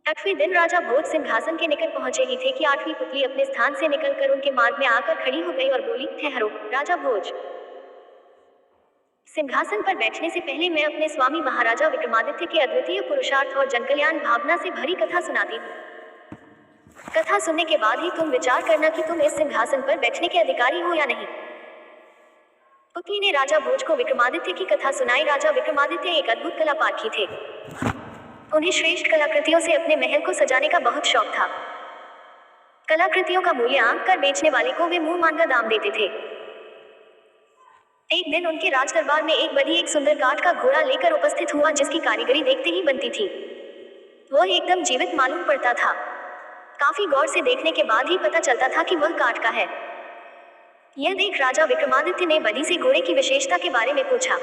आठवें दिन राजा भोज सिंहासन के निकट पहुंचे ही थे कि आठवीं पुतली अपने स्थान से निकलकर उनके मार्ग में आकर खड़ी हो गई और बोली, ठहरो राजा भोज। सिंहासन पर बैठने से पहले मैं अपने स्वामी महाराजा विक्रमादित्य के अद्वितीय पुरुषार्थ और जनकल्याण भावना से भरी कथा सुनाती हूँ। कथा सुनने के बाद ही तुम विचार करना कि तुम इस सिंहासन पर बैठने के अधिकारी हो या नहीं। पुतली ने राजा भोज को विक्रमादित्य की कथा सुनाई। राजा विक्रमादित्य एक अद्भुत कला पारखी थे। उन्हें श्रेष्ठ कलाकृतियों से अपने महल को सजाने का बहुत शौक था। कलाकृतियों का मूल्य आंक कर बेचने वाले को वे मुंह मांगा दाम देते थे। एक दिन उनके राज दरबार में एक बधी एक सुंदर काठ का घोड़ा लेकर उपस्थित हुआ, जिसकी कारीगरी देखते ही बनती थी। वह एकदम जीवित मालूम पड़ता था। काफी गौर से देखने के बाद ही पता चलता था कि वह काठ का है। यह देख राजा विक्रमादित्य ने बधी से घोड़े की विशेषता के बारे में पूछा।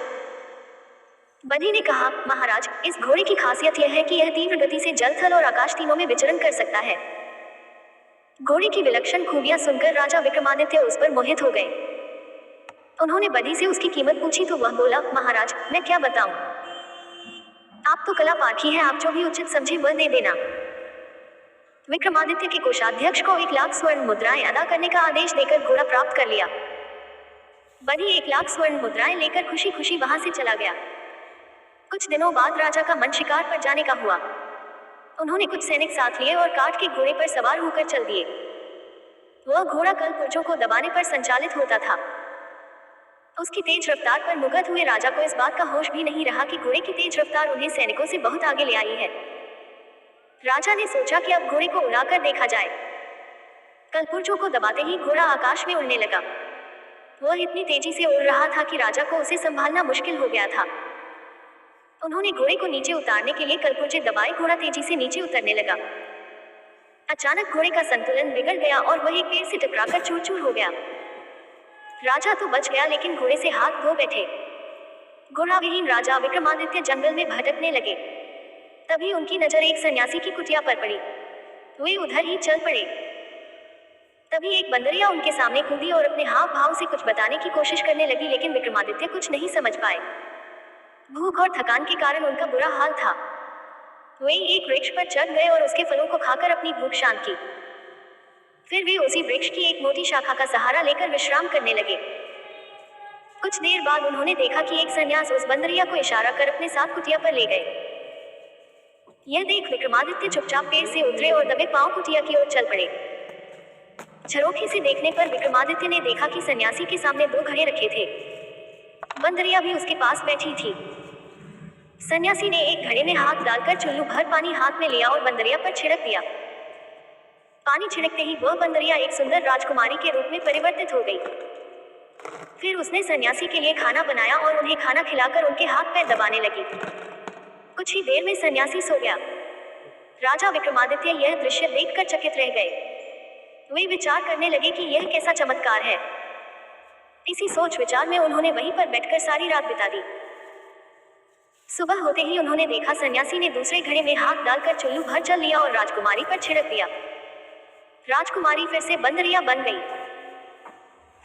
बधी ने कहा, महाराज, इस घोड़े की खासियत यह है कि यह तीव्र गति से जल, थल और आकाश तीनों में विचरण कर सकता है। घोड़े की विलक्षण खूबियां सुनकर राजा विक्रमादित्य उस पर मोहित हो गए। उन्होंने बधी से उसकी कीमत पूछी तो वह बोला, महाराज, मैं क्या बताऊं, आप तो कला पारखी हैं, आप जो भी उचित समझे वह दे देना। विक्रमादित्य के कोषाध्यक्ष को 1,00,000 स्वर्ण मुद्राएं अदा करने का आदेश देकर घोड़ा प्राप्त कर लिया। बधी 1,00,000 स्वर्ण मुद्राएं लेकर खुशी खुशी वहां से चला गया। कुछ दिनों बाद राजा का मन शिकार पर जाने का हुआ। उन्होंने कुछ सैनिक साथ लिए और काठ के घोड़े पर सवार होकर चल दिए। वह घोड़ा कल पुर्जों को दबाने पर संचालित होता था। उसकी तेज रफ्तार पर मुग्ध हुए राजा को इस बात का होश भी नहीं रहा कि घोड़े की तेज रफ्तार उन्हें सैनिकों से बहुत आगे ले आई है। राजा ने सोचा कि अब घोड़े को उड़ाकर देखा जाए। कलपुर्जों को दबाते ही घोड़ा आकाश में उड़ने लगा। वह इतनी तेजी से उड़ रहा था कि राजा को उसे संभालना मुश्किल हो गया था। उन्होंने घोड़े को नीचे उतारने के लिए कलपुर्जे दबाए। घोड़ा तेजी से नीचे उतरने लगा। अचानक घोड़े का संतुलन बिगड़ गया और वह एक पेड़ से टकराकर चूर-चूर हो गया। राजा तो बच गया, लेकिन घोड़े से हाथ धो बैठे। घोड़ा विहीन राजा विक्रमादित्य जंगल में भटकने लगे। तभी उनकी नजर एक सन्यासी की कुटिया पर पड़ी। वे उधर ही चल पड़े। तभी एक बंदरिया उनके सामने कूदी और अपने हाव भाव से कुछ बताने की कोशिश करने लगी, लेकिन विक्रमादित्य कुछ नहीं समझ पाए। भूख और थकान के कारण उनका बुरा हाल था। वे एक वृक्ष पर चढ़ गए और उसके फलों को खाकर अपनी भूख शांत की। फिर वे उसी वृक्ष की एक मोटी शाखा का सहारा लेकर विश्राम करने लगे। कुछ देर बाद उन्होंने देखा कि एक सन्यास उस बंदरिया को इशारा कर अपने साथ कुटिया पर ले गए। यह देख विक्रमादित्य चुपचाप पेड़ से उतरे और दबे पांव कुटिया की ओर चल पड़े। झरोखे से देखने पर विक्रमादित्य ने देखा कि सन्यासी के सामने 2 घड़े रखे थे। बंदरिया भी उसके पास बैठी थी। सन्यासी ने एक घड़े में हाथ डालकर चुल्लू भर पानी हाथ में लिया और बंदरिया पर छिड़क दिया। पानी छिड़कते ही वह बंदरिया एक सुंदर राजकुमारी के रूप में परिवर्तित हो गई। फिर उसने सन्यासी के लिए खाना बनाया और उन्हें खाना खिलाकर उनके हाथ पैर दबाने लगी। कुछ ही देर में सन्यासी सो गया। राजा विक्रमादित्य यह दृश्य देखकर चकित रह गए। वे विचार करने लगे कि यह कैसा चमत्कार है। इसी सोच विचार में उन्होंने वहीं पर बैठकर सारी रात बिता दी। सुबह होते ही उन्होंने देखा सन्यासी ने दूसरे घड़े में हाथ डालकर चुल्लू भर जल लिया और राजकुमारी पर छिड़क दिया। राजकुमारी फिर से बंदरिया बन गई।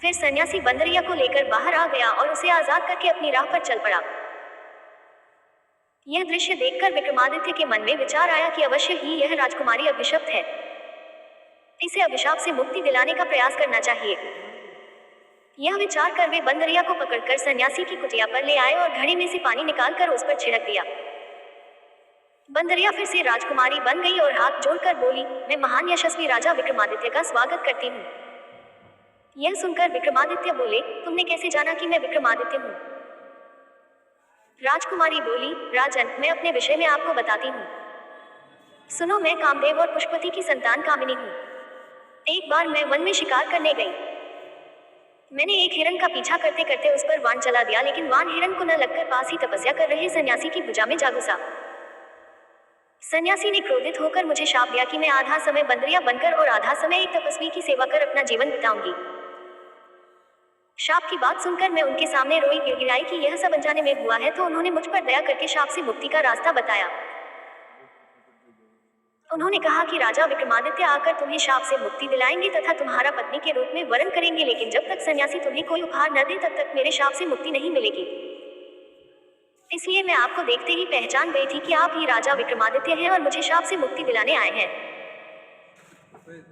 फिर सन्यासी बंदरिया को लेकर बाहर आ गया और उसे आजाद करके अपनी राह पर चल पड़ा। यह दृश्य देखकर विक्रमादित्य के मन में विचार आया कि अवश्य ही यह राजकुमारी अभिशप्त है। इसे अभिशाप से मुक्ति दिलाने का प्रयास करना चाहिए। यह विचार कर वे बंदरिया को पकड़कर सन्यासी की कुटिया पर ले आए और घड़े में से पानी निकालकर उस पर छिड़क दिया। बंदरिया फिर से राजकुमारी बन गई और हाथ जोड़कर बोली, मैं महान यशस्वी राजा विक्रमादित्य का स्वागत करती हूँ। यह सुनकर विक्रमादित्य बोले, तुमने कैसे जाना कि मैं विक्रमादित्य हूँ? राजकुमारी बोली, राजन, मैं अपने विषय में आपको बताती हूँ। सुनो, मैं कामदेव और पुष्पवती की संतान कामिनी हूँ। एक बार मैं वन में शिकार करने गई। मैंने एक हिरण का पीछा करते करते उस पर वान चला दिया, लेकिन वान हिरण को न लगकर पास ही तपस्या कर रहे सन्यासी की भुजा में जा घुसा। सन्यासी ने क्रोधित होकर मुझे शाप दिया कि मैं आधा समय बंदरिया बनकर और आधा समय एक तपस्वी की सेवा कर अपना जीवन बिताऊंगी। शाप की बात सुनकर मैं उनके सामने रोई गिड़गिड़ाई कि यह सब अनजाने में हुआ है, तो उन्होंने मुझ पर दया करके शाप से मुक्ति का रास्ता बताया। उन्होंने कहा कि राजा विक्रमादित्य आकर तुम्हें शाप से मुक्ति दिलाएंगे तथा तुम्हारा पत्नी के रूप में वरण करेंगे, लेकिन जब तक सन्यासी तुम्हें कोई उपहार न दे तब तक मेरे शाप से मुक्ति नहीं मिलेगी। इसलिए मैं आपको देखते ही पहचान गई थी कि आप ही राजा विक्रमादित्य हैं और मुझे शाप से मुक्ति दिलाने आए हैं।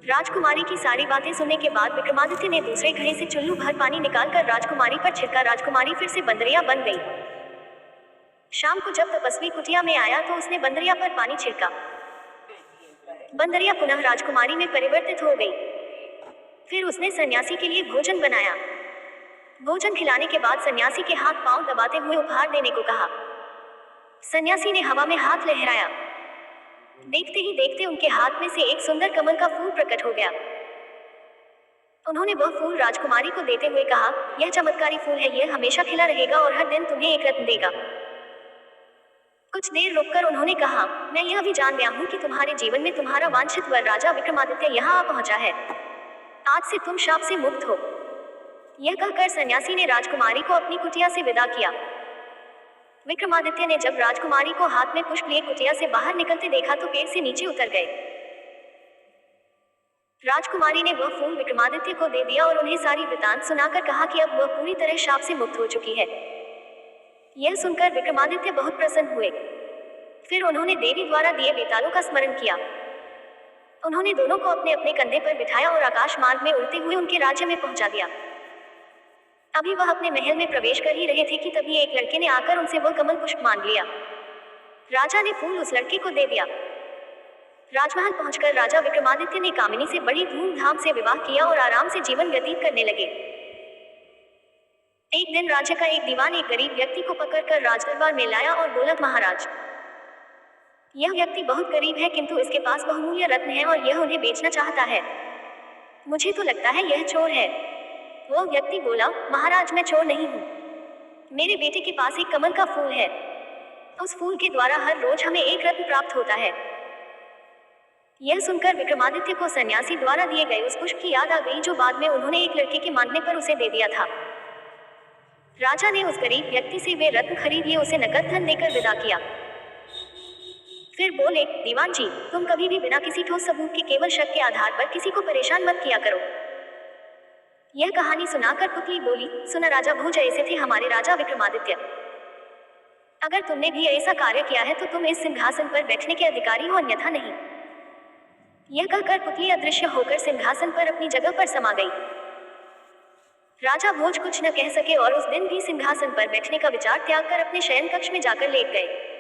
राजकुमारी की सारी बातें सुनने के बाद विक्रमादित्य ने दूसरे घड़े से चुल्लू भर पानी निकालकर राजकुमारी पर छिड़का। राजकुमारी फिर से बंदरिया बन गई। शाम को जब तपस्वी कुटिया में आया तो उसने बंदरिया पर पानी छिड़का। बंदरिया पुनः राजकुमारी में परिवर्तित हो गई। फिर उसने सन्यासी के लिए भोजन बनाया। भोजन खिलाने के बाद सन्यासी के हाथ पांव दबाते हुए उपहार देने को कहा। सन्यासी ने हवा में हाथ लहराया। देखते ही देखते उनके हाथ में से एक सुंदर कमल का फूल प्रकट हो गया। उन्होंने वह फूल राजकुमारी को देते हुए कहा, यह चमत्कारी फूल है, यह हमेशा खिला रहेगा और हर दिन तुम्हें एक रत्न देगा। कुछ देर रुककर उन्होंने कहा, मैं यह भी जान गया हूँ कि तुम्हारे जीवन में तुम्हारा वांछित वर राजा विक्रमादित्य यहाँ आ पहुंचा है। आज से तुम शाप से मुक्त हो। यह कहकर सन्यासी ने राजकुमारी को अपनी कुटिया से विदा किया। विक्रमादित्य ने जब राजकुमारी को हाथ में पुष्प लिए कुटिया से बाहर निकलते देखा तो पेड़ से नीचे उतर गए। राजकुमारी ने वह फूल विक्रमादित्य को दे दिया और उन्हें सारी वृतांत सुनाकर कहा कि अब वह पूरी तरह शाप से मुक्त हो चुकी है। यह सुनकर विक्रमादित्य बहुत प्रसन्न हुए। फिर उन्होंने देवी द्वारा दिए बेतालों का स्मरण किया। उन्होंने दोनों को अपने अपने कंधे पर बिठाया और आकाश मार्ग में उड़ते हुए उनके राज्य में पहुंचा दिया। अभी वह अपने महल में प्रवेश कर ही रहे थे कि तभी एक लड़के ने आकर उनसे वह कमल पुष्प मांग लिया। राजा ने फूल उस लड़के को दे दिया। राजमहल पहुंचकर राजा विक्रमादित्य ने कामिनी से बड़ी धूमधाम से विवाह किया और आराम से जीवन व्यतीत करने लगे। एक दिन राज्य का एक दीवान एक गरीब व्यक्ति को पकड़कर राजदरबार में लाया और बोला, महाराज, यह व्यक्ति बहुत गरीब है किंतु इसके पास बहुमूल्य रत्न है और यह उन्हें बेचना चाहता है। मुझे तो लगता है यह चोर है। वो व्यक्ति बोला, महाराज, मैं चोर नहीं हूँ। मेरे बेटे के पास एक कमल का फूल है। उस फूल के द्वारा हर रोज हमें एक रत्न प्राप्त होता है। यह सुनकर विक्रमादित्य को सन्यासी द्वारा दिए गए उस पुष्प की याद आ गई जो बाद में उन्होंने एक लड़के के मांगने पर उसे दे दिया था। राजा ने उस गरीब व्यक्ति से वे रत्न खरीद लिए, उसे नकद धन देकर विदा किया। फिर बोले, दीवान जी, तुम कभी भी बिना किसी ठोस सबूत के केवल शक के आधार पर किसी को परेशान मत किया करो। यह कहानी सुनाकर पुतली बोली, सुना राजा भोज, ऐसे थे हमारे राजा विक्रमादित्य। अगर तुमने भी ऐसा कार्य किया है तो तुम इस सिंहासन पर बैठने के अधिकारी हो, अन्यथा नहीं। यह कहकर पुतली अदृश्य होकर सिंहासन पर अपनी जगह पर समा गई। राजा भोज कुछ न कह सके और उस दिन भी सिंहासन पर बैठने का विचार त्याग कर अपने शयन कक्ष में जाकर लेट गए।